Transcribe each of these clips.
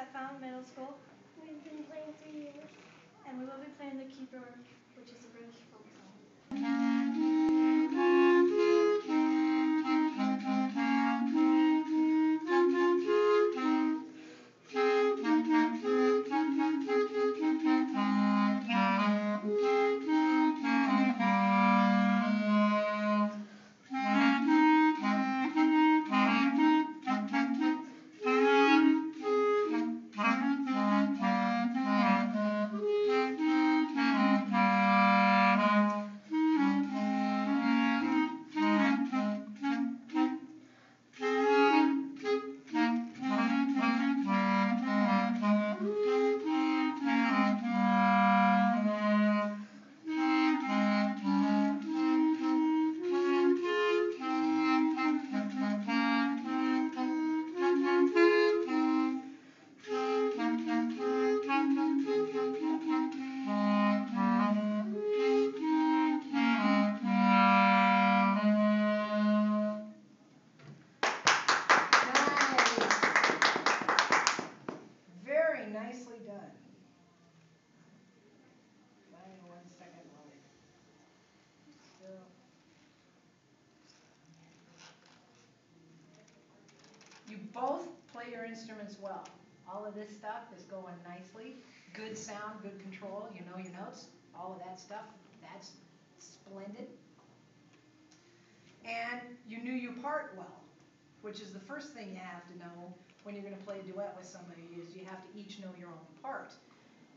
at Fountain Middle School? We've been playing for years. And we will be playing the Keeper, which is a British folk song. Nicely done. Hang on 1 second while it's still. You both play your instruments well. All of this stuff is going nicely. Good sound, good control. You know your notes. All of that stuff. That's splendid. And you knew your part well, which is the first thing you have to know when you're going to play a duet with somebody, is you have to each know your own part.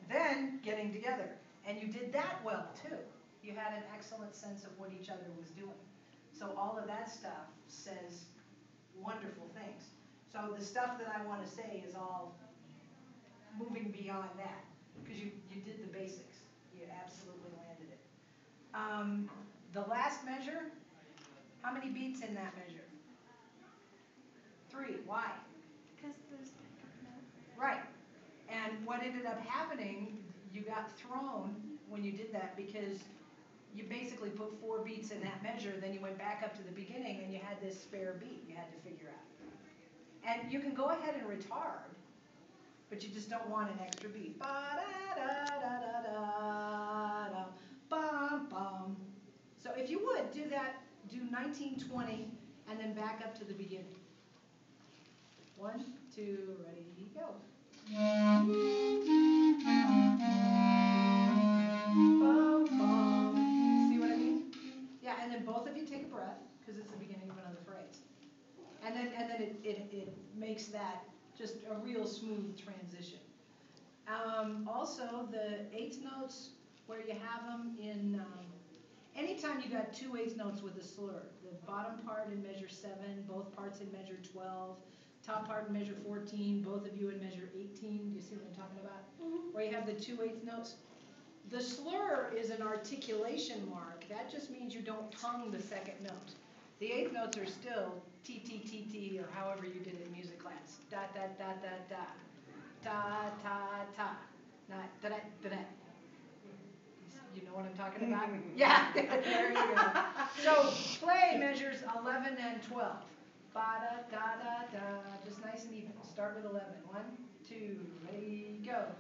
Then getting together. And you did that well, too. You had an excellent sense of what each other was doing. So all of that stuff says wonderful things. So the stuff that I want to say is all moving beyond that, because you did the basics. You absolutely landed it. The last measure, how many beats in that measure? 3. Why? Because there's no. Right. And what ended up happening, you got thrown when you did that, because you basically put 4 beats in that measure, then you went back up to the beginning and you had this spare beat you had to figure out. And you can go ahead and retard, but you just don't want an extra beat. Ba-da-da-da-da-da-da, bum-bum. So if you would, do that, do 1920, and then back up to the beginning. 1, 2, ready, go. Bum, bum. See what I mean? Yeah, and then both of you take a breath, because it's the beginning of another phrase. And then it makes that just a real smooth transition. Also, the eighth notes, where you have them in, anytime you got 2 eighth notes with a slur, the bottom part in measure 7, both parts in measure 12, top part in measure 14, both of you in measure 18. Do you see what I'm talking about? Mm-hmm. Where you have the 2 eighth notes. The slur is an articulation mark. That just means you don't tongue the second note. The eighth notes are still T, T, T, T, or however you did it in music class. Da, da, da, da, da. Ta, ta, ta. Not da, da, da, da. You know what I'm talking about? Yeah, there you go. So play measures 11 and 12. Ba, da, da, da, da. Just nice and even. Start with 11. 1, 2, ready, go.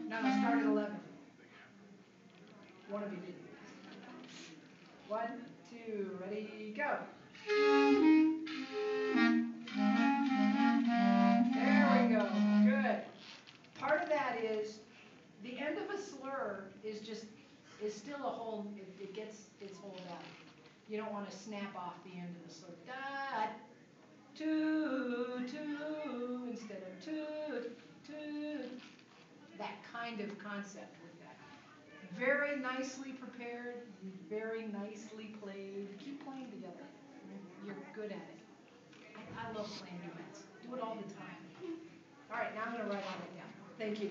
No, start at 11. One of you did. 1, 2, ready, go. There we go. Good. Part of that is the end of a slur is still a hold. It gets its hold out. You don't want to snap off the end of the slur. Da, toot, toot, instead of toot, toot. That kind of concept with that. Very nicely prepared, very nicely played. Keep playing together. You're good at it. I love playing duets. Do it all the time. All right, now I'm going to write all that down. Thank you.